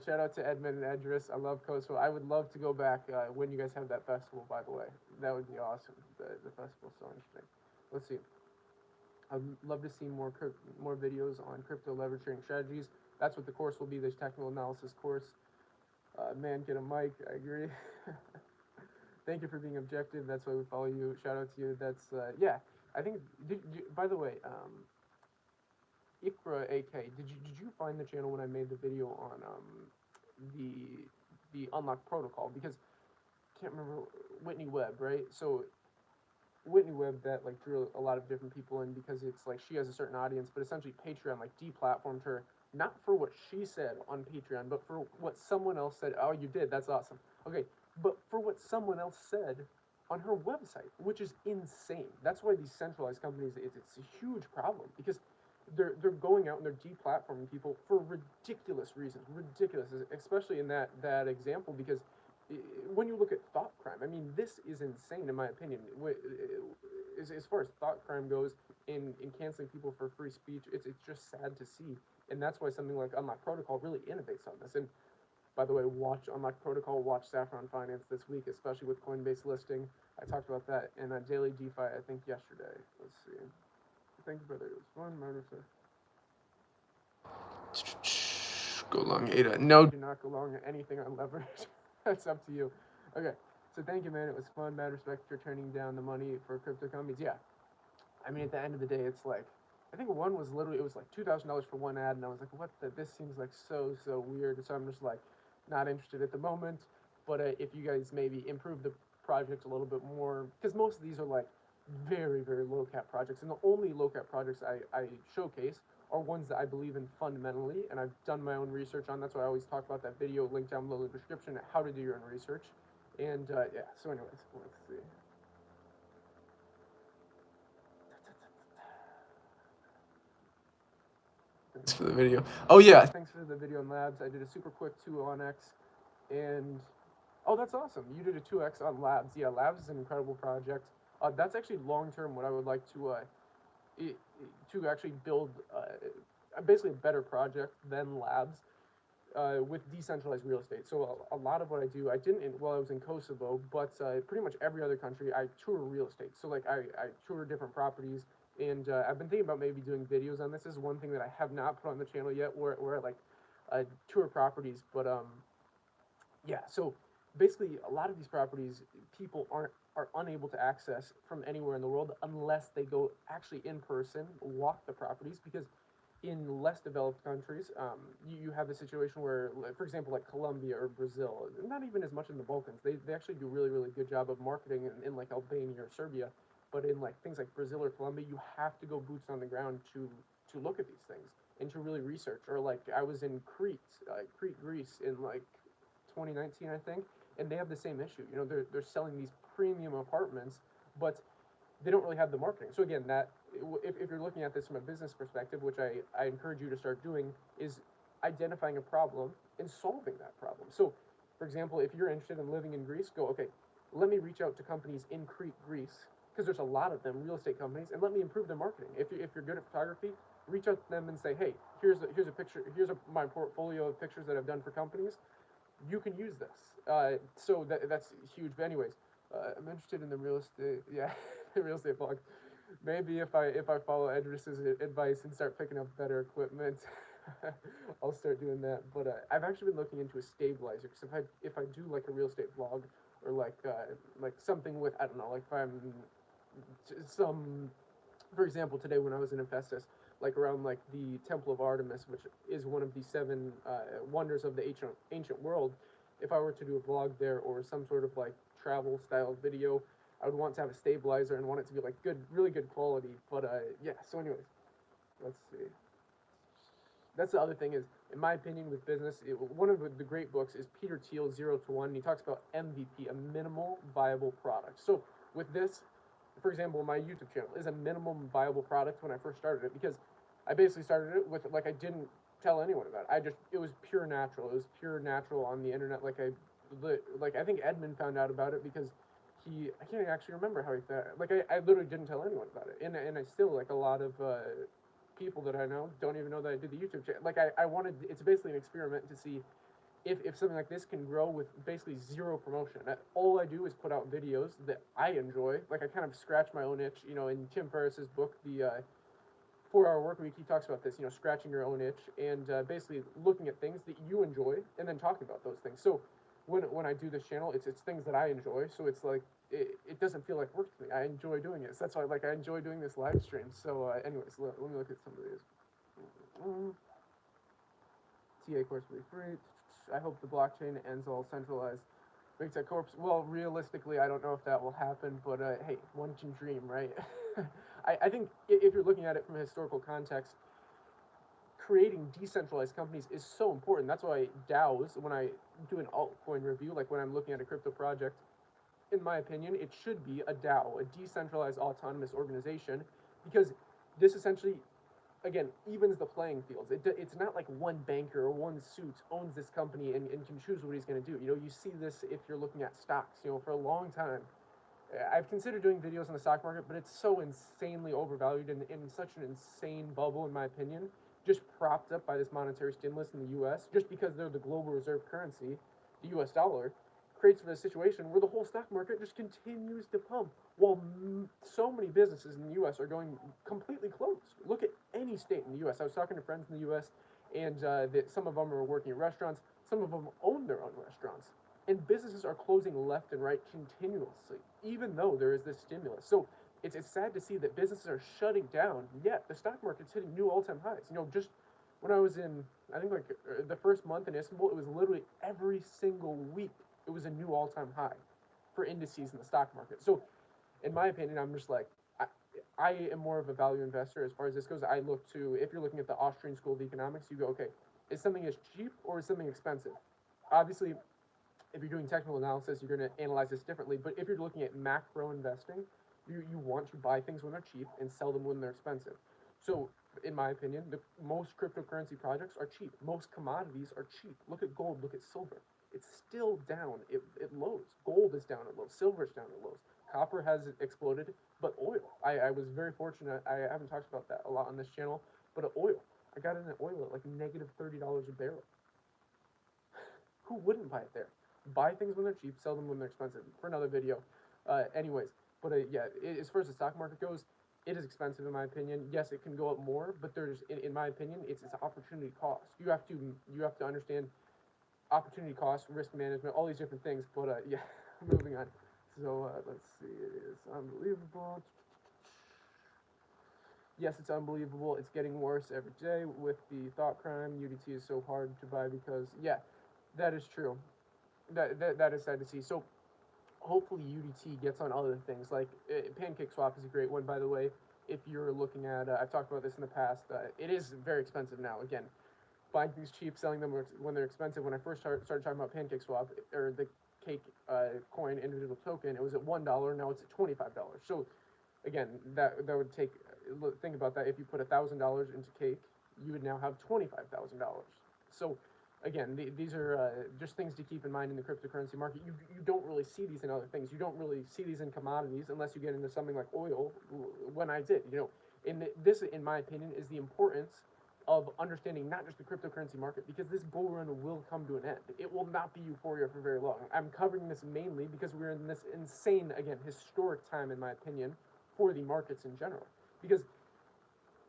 Shout out to Edmund and Edris. I love Coastal. I would love to go back when you guys have that festival, by the way. That would be awesome. The festival's so interesting. Let's see. I'd love to see more videos on crypto leverage trading strategies. That's what the course will be, this technical analysis course. Man, get a mic. I agree. Thank you for being objective. That's why we follow you. Shout out to you. That's, yeah. I think, by the way, Ikra AK, did you find the channel when I made the video on the unlock protocol? Because I can't remember Whitney Webb, right? So Whitney Webb that like drew a lot of different people in because it's like she has a certain audience, but essentially Patreon like deplatformed her not for what she said on Patreon, but for what someone else said. Oh, you did. That's awesome. Okay, but for what someone else said on her website, which is insane. That's why these centralized companies it's a huge problem because they're going out and they're deplatforming people for ridiculous reasons, ridiculous, especially in that example because when you look at thought crime, I mean, this is insane in my opinion. As far as thought crime goes, in canceling people for free speech, it's just sad to see, and that's why something like Unlock Protocol really innovates on this. And By the way, watch Unlock Protocol, watch Saffron Finance this week, especially with Coinbase listing. I talked about that in a daily DeFi, I think, yesterday. Let's see. Thank you, brother. It was fun. Go long, Ada. No, do not go long anything on leverage. That's up to you. Okay. So thank you, man. It was fun. Mad respect for turning down the money for crypto companies. Yeah. I mean, at the end of the day, it's like, I think one was literally, it was like $2,000 for one ad, and I was like, what the, this seems like so weird. So I'm just like, not interested at the moment. But if you guys maybe improve the project a little bit more, because most of these are like very low cap projects, and the only low cap projects I showcase are ones that I believe in fundamentally, and I've done my own research on. That's why I always talk about that video link down below in the description, how to do your own research. And yeah, so anyways, let's see. Thanks for the video. Oh yeah, thanks for the video on Labs. I did a super quick 2 on X, and oh, that's awesome. You did a 2x on Labs. Yeah, Labs is an incredible project. That's actually long term what I would like to actually build basically a better project than Labs with decentralized real estate. So a lot of what I do, I didn't while I was in Kosovo, but pretty much every other country I tour real estate. So like I tour different properties, and I've been thinking about maybe doing videos on this. This is one thing that I have not put on the channel yet, where I like tour properties. But yeah, so basically a lot of these properties people are unable to access from anywhere in the world unless they go actually in person, walk the properties, because in less developed countries, you have a situation where, for example, like Colombia or Brazil, not even as much in the Balkans, they actually do really good job of marketing in like Albania or Serbia, but in like things like Brazil or Colombia, you have to go boots on the ground to look at these things and to really research. Or like I was in Crete, Greece, in like 2019, I think, and they have the same issue. You know, they're selling these premium apartments, but they don't really have the marketing. So again, that if you're looking at this from a business perspective, which I encourage you to start doing, is identifying a problem and solving that problem. So, for example, if you're interested in living in Greece, go, okay, let me reach out to companies in Crete, Greece, because there's a lot of them, real estate companies, and let me improve their marketing. If you're good at photography, reach out to them and say, hey, here's a picture, my portfolio of pictures that I've done for companies. You can use this. So that's huge. But anyways, I'm interested in the real estate. Yeah, the real estate blog. Maybe if I follow Edris's advice and start picking up better equipment, I'll start doing that. But I've actually been looking into a stabilizer, because if I do like a real estate vlog, or like something with, I don't know, like if I'm some, for example, today when I was in Hephaestus, like around like the Temple of Artemis, which is one of the 7 wonders of the ancient world, if I were to do a vlog there or some sort of like travel style video, I would want to have a stabilizer and want it to be like good, really good quality. But yeah. So anyways, let's see. That's the other thing is, in my opinion, with business, one of the great books is Peter Thiel's 0 to 1. And he talks about MVP, a minimal viable product. So with this, for example, my YouTube channel is a minimum viable product when I first started it, because I basically started it with, like, I didn't tell anyone about it. It was pure natural. It was pure natural on the internet. Like I think Edmund found out about it because I can't actually remember how he found it. Like I literally didn't tell anyone about it. And I still, like, a lot of people that I know don't even know that I did the YouTube channel. Like I wanted, it's basically an experiment to see if something like this can grow with basically zero promotion. All I do is put out videos that I enjoy. Like I kind of scratch my own itch. You know, in Tim Ferriss's book, the 4-Hour Work Week, he talks about this. You know, scratching your own itch and basically looking at things that you enjoy and then talking about those things. So when I do this channel, it's things that I enjoy. So it's like it doesn't feel like work to me. I enjoy doing it. So that's why I enjoy doing this live stream. So anyways, let me look at some of these. TA course will be free. I hope the blockchain ends all centralized big tech corps. Well, realistically, I don't know if that will happen, but hey, one can dream, right? I think if you're looking at it from a historical context, creating decentralized companies is so important. That's why DAOs, when I do an altcoin review, like when I'm looking at a crypto project, in my opinion, it should be a DAO, a decentralized autonomous organization, because this essentially, again, evens the playing fields. It's not like one banker or one suit owns this company and can choose what he's going to do. You know, you see this if you're looking at stocks. You know, for a long time, I've considered doing videos on the stock market, but it's so insanely overvalued and in such an insane bubble, in my opinion, just propped up by this monetary stimulus in the U.S., just because they're the global reserve currency, the U.S. dollar, creates a situation where the whole stock market just continues to pump while so many businesses in the U.S. are going completely closed. Look at any state in the U.S. I was talking to friends in the U.S., and that some of them are working at restaurants, some of them own their own restaurants, and businesses are closing left and right continuously, even though there is this stimulus. So it's sad to see that businesses are shutting down, yet the stock market's hitting new all-time highs. Just when I was in, I think, like the first month in Istanbul, it was literally every single week it was a new all-time high for indices in the stock market. So in my opinion, I'm just like, I am more of a value investor as far as this goes. I look to, if you're looking at the Austrian School of Economics, you go, okay, is something as cheap or is something expensive? Obviously, if you're doing technical analysis, you're going to analyze this differently. But if you're looking at macro investing, you want to buy things when they're cheap and sell them when they're expensive. So, in my opinion, most cryptocurrency projects are cheap. Most commodities are cheap. Look at gold, look at silver. It's still down at lows. Gold is down at lows. Silver is down at lows. Copper has exploded, but oil. I was very fortunate. I haven't talked about that a lot on this channel, but oil. I got in at oil at like negative $30 a barrel. Who wouldn't buy it there? Buy things when they're cheap, sell them when they're expensive. For another video. Anyways, but yeah, as far as the stock market goes, it is expensive in my opinion. Yes, it can go up more, but there's, in my opinion, it's opportunity cost. You have to understand opportunity cost, risk management, all these different things. But yeah, moving on. So let's see. It is unbelievable. Yes, it's unbelievable. It's getting worse every day with the thought crime. UDT is so hard to buy because, yeah, that is true. That is sad to see. So hopefully UDT gets on other things. Like Pancake Swap is a great one, by the way. If you're looking at, I've talked about this in the past. It is very expensive now. Again, buying things cheap, selling them when they're expensive. When I first started talking about Pancake Swap, or the cake coin individual token, it was at $1. Now it's at $25. So again, that would take. Think about that. If you put $1,000 into cake, you would now have $25,000. So again, these are just things to keep in mind in the cryptocurrency market. You don't really see these in other things. You don't really see these in commodities unless you get into something like oil. When I did, this, in my opinion, is the importance of understanding not just the cryptocurrency market, because this bull run will come to an end. It will not be euphoria for very long. I'm covering this mainly because we're in this insane, again, historic time, in my opinion, for the markets in general. Because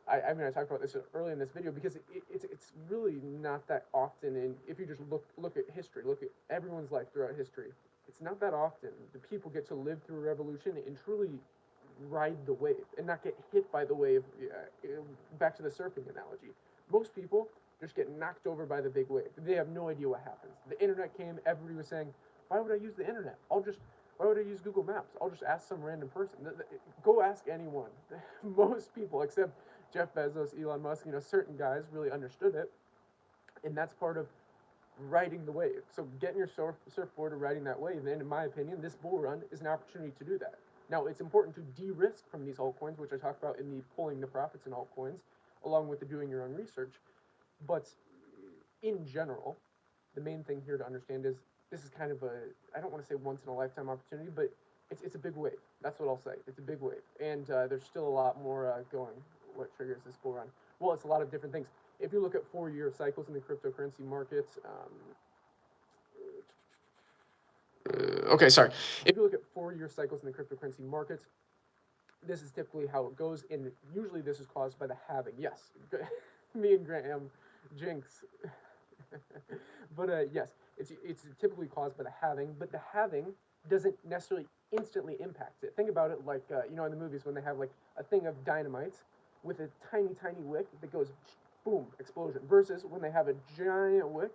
I mean, I talked about this early in this video, because it's really not that often, and if you just look at history, look at everyone's life throughout history, it's not that often the people get to live through a revolution and truly ride the wave and not get hit by the wave. Back to the surfing analogy, most people just get knocked over by the big wave. They have no idea what happens. The internet came, everybody was saying, why would I use the internet? Why would I use Google Maps? I'll just ask some random person. Go ask anyone. Most people, except Jeff Bezos, Elon Musk, certain guys really understood it, and that's part of riding the wave. So getting your surfboard and riding that wave, and in my opinion, this bull run is an opportunity to do that. Now, it's important to de-risk from these altcoins, which I talked about in the pulling the profits in altcoins, along with the doing your own research. But in general, the main thing here to understand is this is kind of I don't want to say once in a lifetime opportunity, but it's a big wave. That's what I'll say. It's a big wave, and there's still a lot more going. What triggers this bull run? Well, it's a lot of different things. If you look at 4-year cycles in the cryptocurrency markets, okay, sorry. If you look at 4-year cycles in the cryptocurrency markets, this is typically how it goes, and usually this is caused by the halving. Yes, me and Graham jinx. But yes, it's typically caused by the halving, but the halving doesn't necessarily instantly impact it. Think about it like in the movies when they have like a thing of dynamite with a tiny wick that goes boom, explosion, versus when they have a giant wick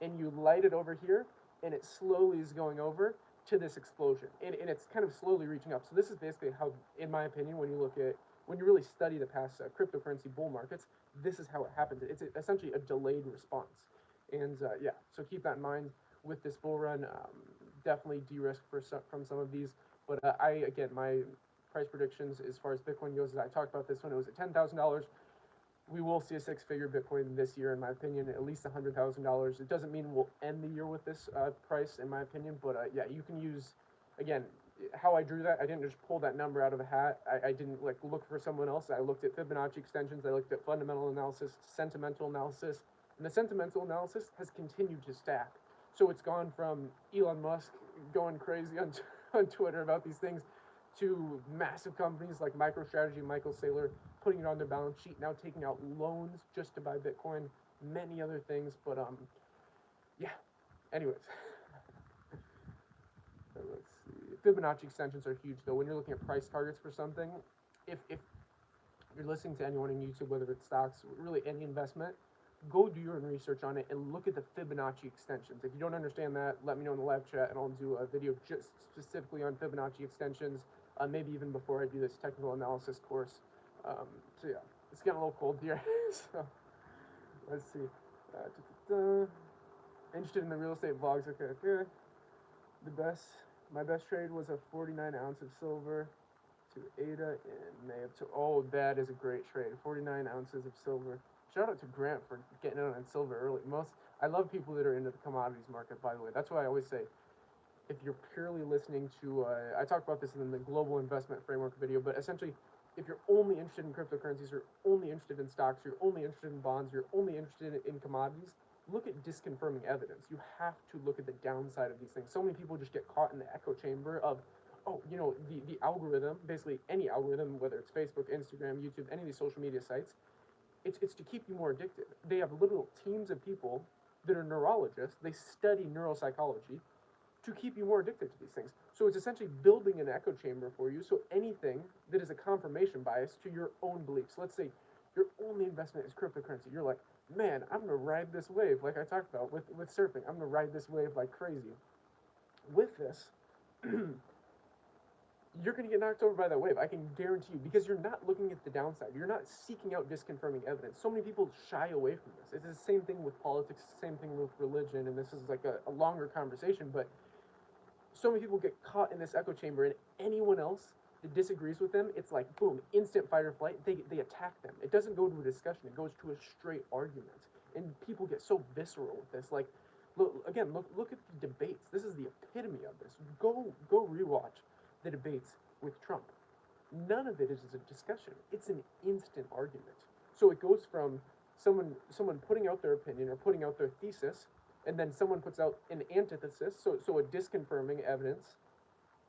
and you light it over here and it slowly is going over to this explosion, and it's kind of slowly reaching up. So this is basically how, in my opinion, when you really study the past cryptocurrency bull markets, this is how it happens. It's essentially a delayed response. And yeah, so keep that in mind with this bull run. Definitely de-risk from some of these. But again, my price predictions as far as Bitcoin goes, as I talked about this one, it was at $10,000. We will see a 6-figure Bitcoin this year, in my opinion, at least $100,000. It doesn't mean we'll end the year with this price, in my opinion, but yeah, you can use, again, how I drew that, I didn't just pull that number out of a hat. I didn't like look for someone else. I looked at Fibonacci extensions. I looked at fundamental analysis, sentimental analysis, and the sentimental analysis has continued to stack. So it's gone from Elon Musk going crazy on on Twitter about these things to massive companies like MicroStrategy, Michael Saylor putting it on their balance sheet, now taking out loans just to buy Bitcoin, many other things. But yeah. Anyways, let's see. Fibonacci extensions are huge though. When you're looking at price targets for something, if you're listening to anyone in YouTube, whether it's stocks, really any investment, go do your own research on it and look at the Fibonacci extensions. If you don't understand that, let me know in the live chat and I'll do a video just specifically on Fibonacci extensions, maybe even before I do this technical analysis course. So yeah, it's getting a little cold here. So let's see. Interested in the real estate vlogs? Okay, okay. My best trade was a 49 ounce of silver to ADA in May of oh, that is a great trade. 49 ounces of silver. Shout out to Grant for getting in on silver early. I love people that are into the commodities market, by the way. That's why I always say, if you're purely listening to, I talked about this in the global investment framework video, but essentially, if you're only interested in cryptocurrencies, you're only interested in stocks, you're only interested in bonds, you're only interested in commodities, look at disconfirming evidence. You have to look at the downside of these things. So many people just get caught in the echo chamber of, oh, you know, the algorithm, basically any algorithm, whether it's Facebook, Instagram, YouTube, any of these social media sites, it's to keep you more addicted. They have little teams of people that are neurologists. They study neuropsychology to keep you more addicted to these things. So it's essentially building an echo chamber for you. So anything that is a confirmation bias to your own beliefs. Let's say your only investment is cryptocurrency. You're like, man, I'm gonna ride this wave, like I talked about with surfing. I'm gonna ride this wave like crazy. With this, you're going to get knocked over by that wave. I can guarantee you, because you're not looking at the downside. You're not seeking out disconfirming evidence. So many people shy away from this. It's the same thing with politics, same thing with religion, and this is like a longer conversation, but so many people get caught in this echo chamber, and anyone else that disagrees with them, it's like, boom, instant fight or flight. They attack them. It doesn't go to a discussion. It goes to a straight argument. And people get so visceral with this. Like, look at the debates. This is the epitome of this. Go rewatch the debates with Trump. None of it is a discussion. It's an instant argument. So it goes from someone putting out their opinion or putting out their thesis, and then someone puts out an antithesis, so a disconfirming evidence,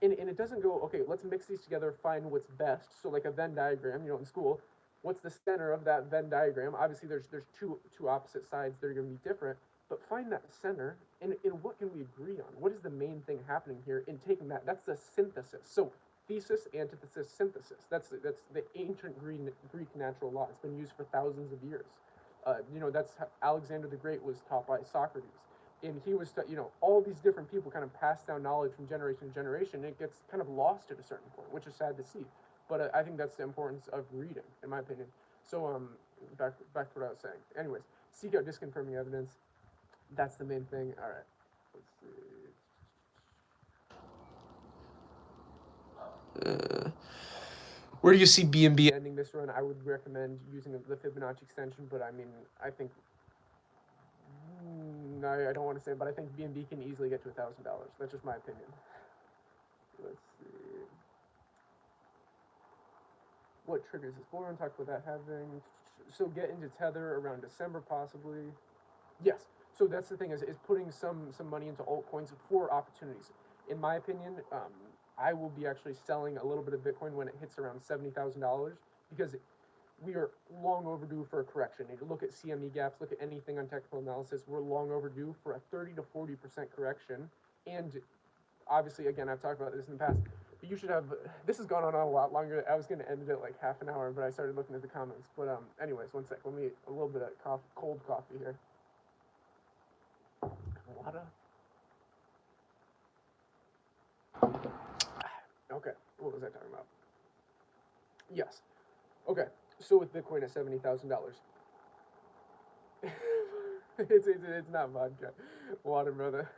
and it doesn't go, okay, let's mix these together, find what's best. So like a Venn diagram, you know, in school, what's the center of that Venn diagram? Obviously, there's two opposite sides that are going to be different, but find that center, and what can we agree on? What is the main thing happening here in taking that? That's the synthesis. So thesis, antithesis, synthesis. That's the ancient Greek natural law. It's been used for thousands of years. You know, that's how Alexander the Great was taught by Socrates. And he was, you know, all these different people kind of pass down knowledge from generation to generation, and it gets kind of lost at a certain point, which is sad to see. But I think that's the importance of reading, in my opinion. So back to what I was saying. Anyways, seek out disconfirming evidence. That's the main thing. All right. Let's see. Where do you see BNB ending this run? I would recommend using the Fibonacci extension, but I mean, I think I don't want to say, but I think BNB can easily get to $1,000. That's just my opinion. Let's see. What triggers this bull run? Talk about that having. So get into Tether around December possibly. Yes. So that's the thing is putting some money into altcoins for opportunities. In my opinion, I will be actually selling a little bit of Bitcoin when it hits around $70,000 because we are long overdue for a correction. If you look at CME gaps, look at anything on technical analysis, we're long overdue for a 30 to 40% correction. And obviously, again, I've talked about this in the past, but you should have, this has gone on a lot longer. I was going to end it at like half an hour, but I started looking at the comments. But anyways, one sec, let me, a little bit of cold coffee here. A lot of, okay, what was I talking about? Yes, okay. So with Bitcoin at $70,000, it's not vodka, water, brother.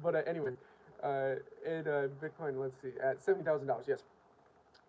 But anyway, Bitcoin, let's see, at $70,000, yes.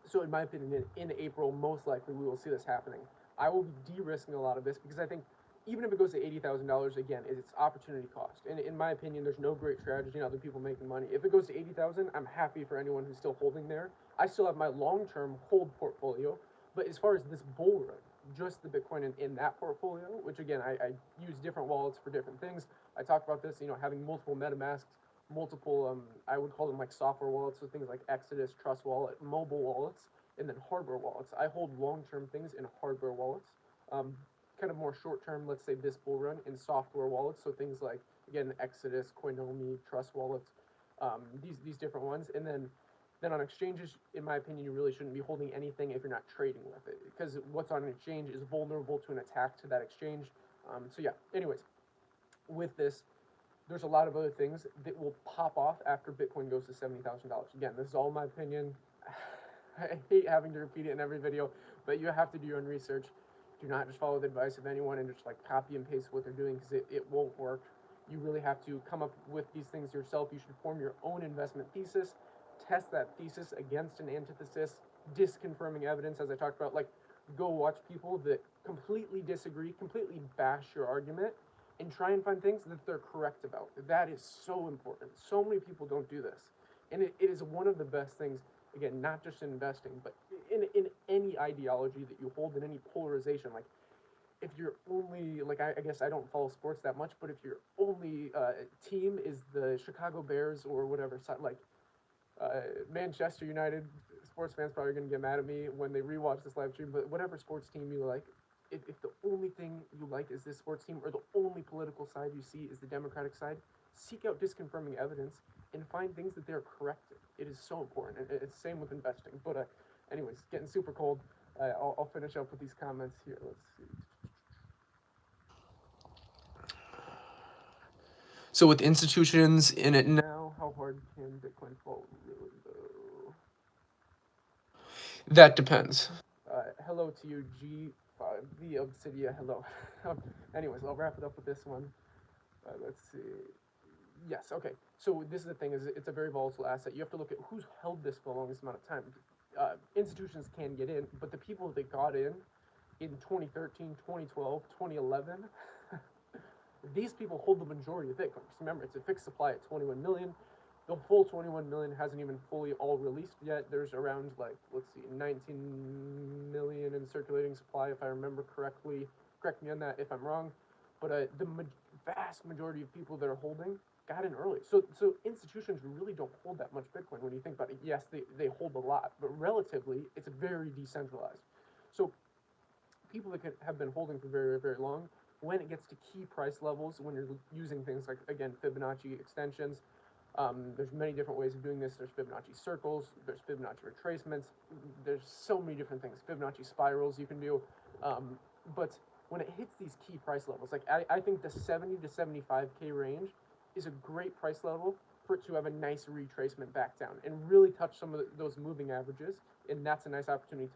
So in my opinion, in April, most likely we will see this happening. I will be de-risking a lot of this because I think even if it goes to $80,000, again, it's opportunity cost. And in my opinion, there's no great strategy in other people making money. If it goes to 80,000, I'm happy for anyone who's still holding there. I still have my long-term hold portfolio, but as far as this bull run, just the Bitcoin in that portfolio, which again, I use different wallets for different things. I talked about this, having multiple MetaMasks, multiple, I would call them like software wallets, so things like Exodus, Trust Wallet, mobile wallets, and then hardware wallets. I hold long-term things in hardware wallets. Um, Kind of more short term, let's say this bull run in software wallets. So things like, again, Exodus, Coinomi, Trust Wallets, these different ones. And then on exchanges, in my opinion, you really shouldn't be holding anything if you're not trading with it, because what's on an exchange is vulnerable to an attack to that exchange. So yeah, anyways, with this, there's a lot of other things that will pop off after Bitcoin goes to $70,000. Again, this is all my opinion. I hate having to repeat it in every video, but you have to do your own research. Do not just follow the advice of anyone and just like copy and paste what they're doing, because it won't work. You really have to come up with these things yourself. You should form your own investment thesis, test that thesis against an antithesis, disconfirming evidence, as I talked about. Like, go watch people that completely disagree, completely bash your argument, and try and find things that they're correct about. That is so important. So many people don't do this. And it is one of the best things, again, not just in investing, but in any ideology that you hold, in any polarization. Like, if you're only, like, I guess I don't follow sports that much, but if your only team is the Chicago Bears or whatever, like Manchester United, sports fans probably going to get mad at me when they rewatch this live stream, but whatever sports team you like, if the only thing you like is this sports team, or the only political side you see is the Democratic side, seek out disconfirming evidence and find things that they're correct in. It is so important. And it's the same with investing. But anyways, getting super cold. I'll finish up with these comments here. Let's see. So with institutions in it now, how hard can Bitcoin fall really low? That depends. Hello to you, the Obsidia. Hello. Anyways, I'll wrap it up with this one. Let's see. Yes, okay. So this is the thing: is it's a very volatile asset. You have to look at who's held this for the longest amount of time. Institutions can get in, but the people that got in 2013, 2012, 2011, these people hold the majority of Bitcoin. Just remember, it's a fixed supply at 21 million. The full 21 million hasn't even fully all released yet. There's around, like, let's see, 19 million in circulating supply, if I remember correctly. Correct me on that if I'm wrong. But the vast majority of people that are holding got in early. So institutions really don't hold that much Bitcoin when you think about it. Yes, they hold a lot, but relatively, it's very decentralized. So people that have been holding for very, very long, when it gets to key price levels, when you're using things like, again, Fibonacci extensions, there's many different ways of doing this. There's Fibonacci circles, there's Fibonacci retracements, there's so many different things. Fibonacci spirals you can do. But when it hits these key price levels, like I think the 70 to 75K range is a great price level for it to have a nice retracement back down and really touch some of those moving averages, and that's a nice opportunity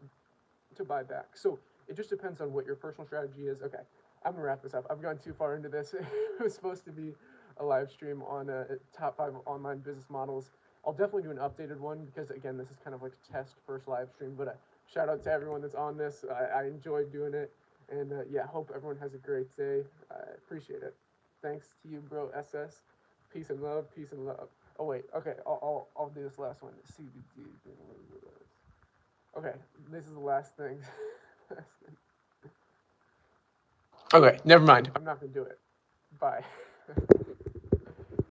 to buy back. So it just depends on what your personal strategy is. Okay, I'm gonna wrap this up. I've gone too far into this. It was supposed to be a live stream on top 5 online business models. I'll definitely do an updated one, because again, this is kind of like a test first live stream. But shout out to everyone that's on this. I enjoyed doing it, and yeah, hope everyone has a great day. I appreciate it. Thanks to you, bro. SS. Peace and love. Peace and love. Oh wait. Okay. I'll do this last one. CBD. Okay. This is the last thing. Okay. Never mind. I'm not gonna do it. Bye.